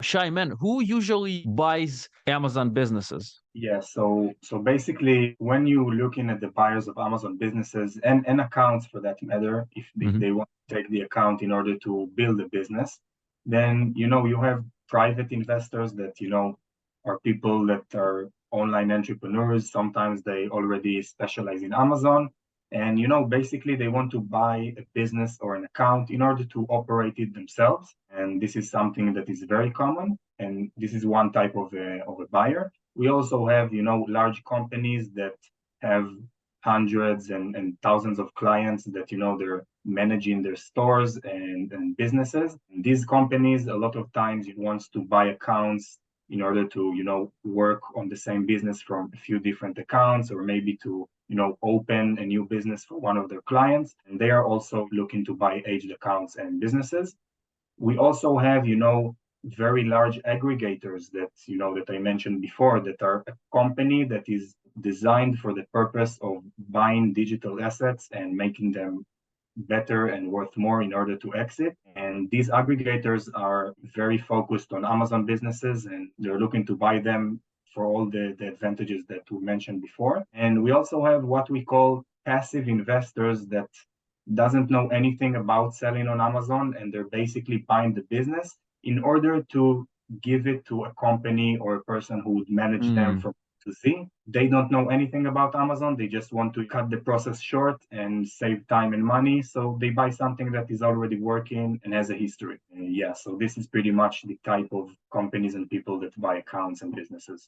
Shy man, who usually buys Amazon businesses? Yeah, so basically, when you looking at the buyers of Amazon businesses and accounts for that matter, if Hmm. they want to take the account in order to build a business, then you have private investors that are people that are online entrepreneurs. Sometimes they already specialize in Amazon, and basically they want to buy a business or an account in order to operate it themselves. And this is something that is very common, and this is one type of a buyer. We also have, large companies that have hundreds and thousands of clients that, they're managing their stores and businesses. And these companies, a lot of times, wants to buy accounts in order to, work on the same business from a few different accounts, or maybe to, open a new business for one of their clients. And they are also looking to buy aged accounts and businesses. We also have, very large aggregators that I mentioned before, that are a company that is designed for the purpose of buying digital assets and making them better and worth more in order to exit. And these aggregators are very focused on Amazon businesses, and they're looking to buy them for all the advantages that we mentioned before. And we also have what we call passive investors that doesn't know anything about selling on Amazon, and they're basically buying the business in order to give it to a company or a person who would manage them Mm. from to Z. They don't know anything about Amazon. They just want to cut the process short and save time and money. So they buy something that is already working and has a history. Yeah, so this is pretty much the type of companies and people that buy accounts and businesses.